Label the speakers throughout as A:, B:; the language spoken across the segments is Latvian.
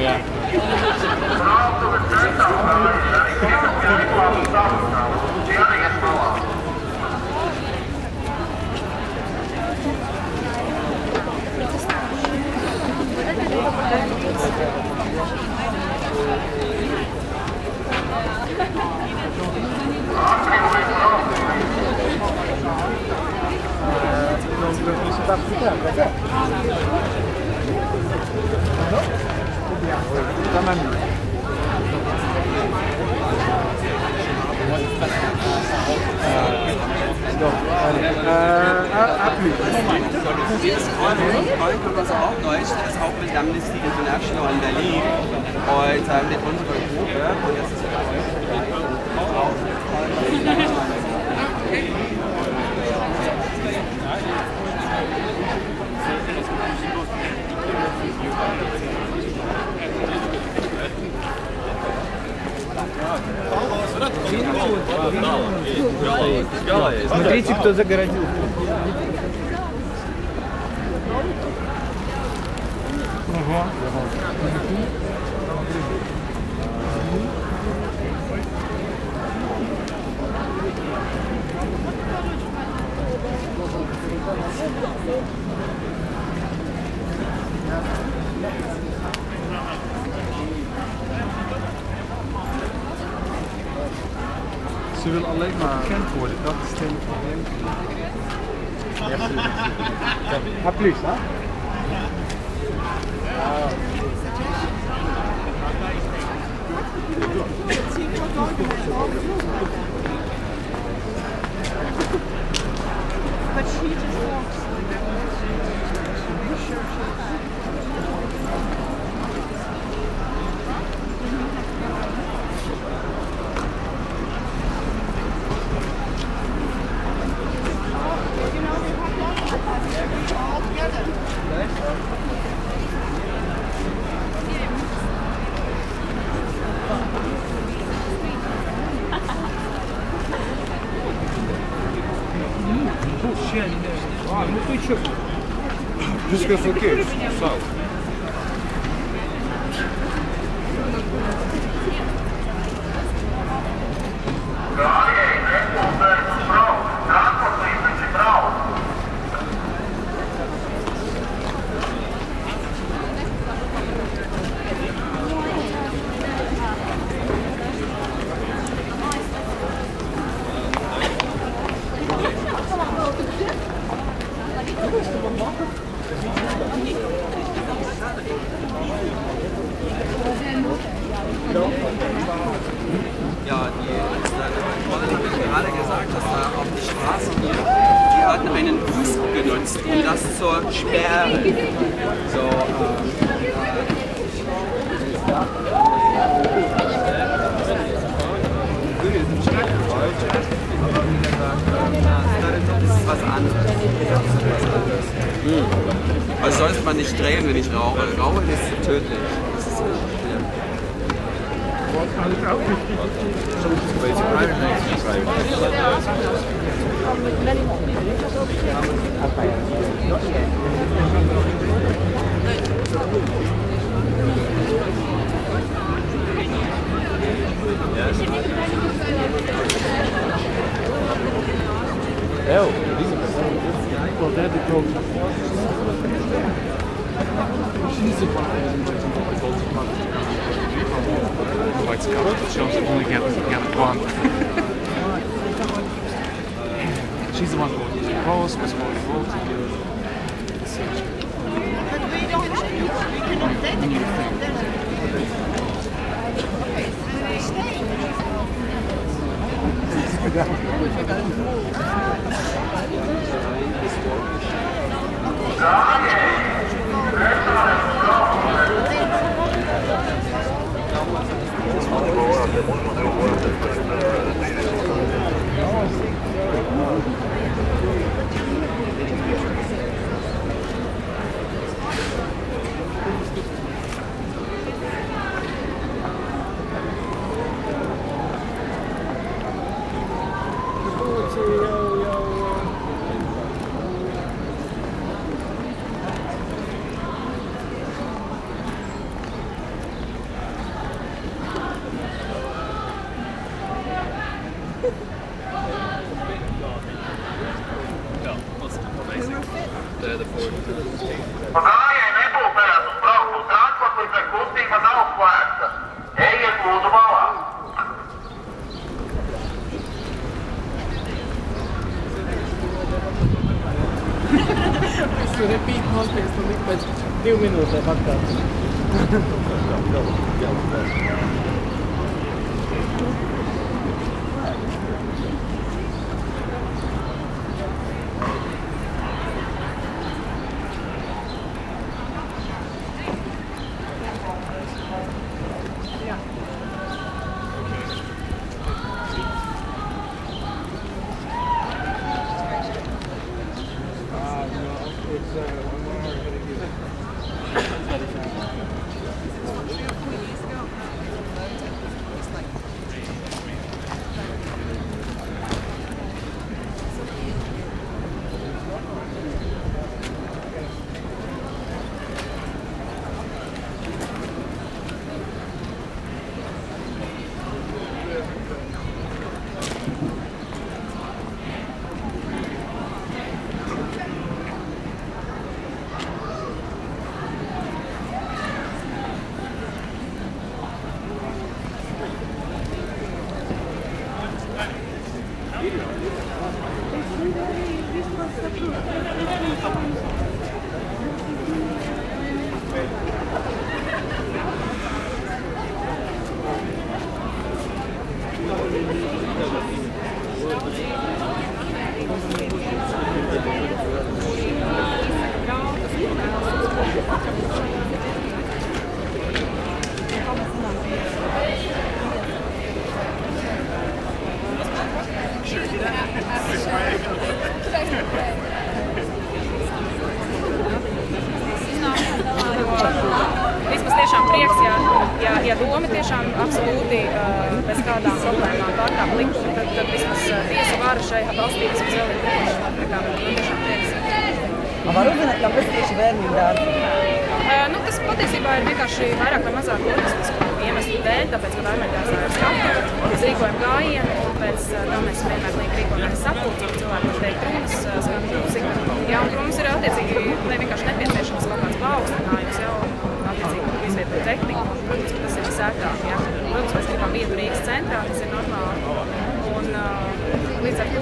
A: Ja.
B: Hier ist Freund kommt das auch Deutsch, der ist auch mit Amnesty International in Berlin und mit unserer Gruppe und das ist
C: Смотрите, кто загородил.
D: Ze wil alleen maar bekend worden, dat is het hele probleem. Ja, please, hè?
E: But she just walks.
D: Just go for kids. So.
B: Ja, die gerade gesagt, dass da auf die Straße hier, die hatten einen Boost genutzt, um das zu sperren. So, das ist was anderes. Also sollte man nicht drehen, wenn ich rauche. Rauchen ist tödlich. Das ist
D: Well, they're the gold. She's the one quite scout. She only get one. She's the one who was voting.
E: But we don't change. We cannot dedicate.
A: visu repeat monties, un ik pēc 2 minūtēm atkārt.
E: Vismaz tiešām prieks, ja doma tiešām absolūti bez kādām problēmām pārkāp likumu, tad vismaz tiesu vara šajā valstī vismaz vēl ir priekš. Tā kā tiešām prieks.
F: Var uzzināt, kāpēc tieši bērniem dārgi?
E: Tas patiesībā ir vienkārši vairāk vai mazāk loģistisku iemeslu dēļ, tāpēc, ka Vērmeļdārzā ir skatu, mēs rīkojam gājienu, un pēc tam mēs vienmēr rīkojam sapulci, un cilvēki var teikt runas, skatu mūziku. Jā, un mums ir attiecīgi vienkārši nepieciešams kaut kāds paaugstinājums jau, attiecīgi izvietot tehniku, un, protams, tas ir visērtāk, jā. Protams, mēs gribam vietu Rīgas centrā, tas ir normāli, un līdz ar to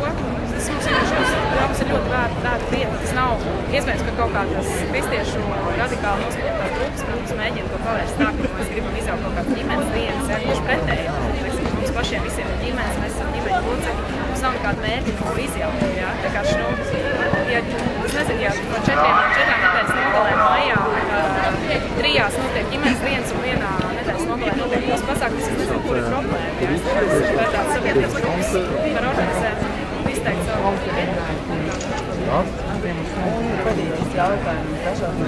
E: tas mums ir ļoti vērta vieta. Tas nav iespējams, ka kaut kādas kristiešu radikāli noskaņotās grupas mums mēģina to pavērst tā, ka mēs gribam izjaukt kaut kādas ģimenes dienas, ja tieši pretēji. Mums pašiem visiem ir ģimenes, mēs esam ģimeņu locekļi, mums nav nekāda mērķa to izjaukt. Ja? Tā kā es nezinu, ja no 4 nedēļas nogalēm maijā 3 notiek ģimenes dienas un 1 nedēļas nogalē notiek mūsu pasākums, es nezinu, kur ir problēma. Ja? Es var tāds sabiedrības grupas var organizēt. Izteikt savu viedokli.
F: Un pēdējais jautājums dažādi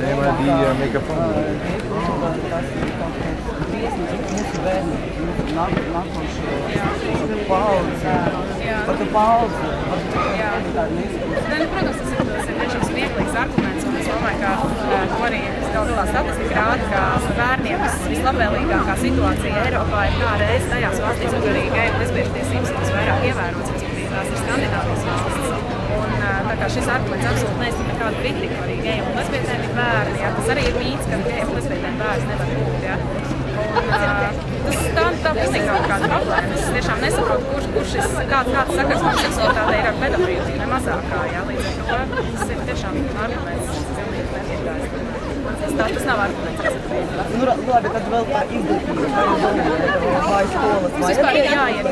F: tas ir mūsu bērni, nākošie paudze, par to paudzi.
E: Protams, tas ir tiešām smieklīgs arguments, un es domāju, ka arī galā statistika rāda, ka bērniem vislabvēlīgākā situācija Eiropā ir kā reiz tajās valstīs, kur arī geju un lesbiešu tiesības mums vairāk ievērotas, tās ir Skandināvijas valstis. Un tā kā šis arguments absolūti neiztur nekādu kritiku, arī gejiem un lesbietēm ir bērni, jā. Tas arī ir mīts, ka gejiem un lesbietēm bērns nevar būt, jā. Un tā pilnīgi nav kāda problēma. Es tiešām nesaprotu, kāds sakars homoseksualitāte ir ar pedofīliju, ne mazākā, jā. Līdz ar to tas ir tiešām arguments, pilnīgi nepiedājas. Tas nav arguments.
F: Nu, labi, tad vēl par izglītību, vai skolas, vai
E: mums vispār ir jāiet.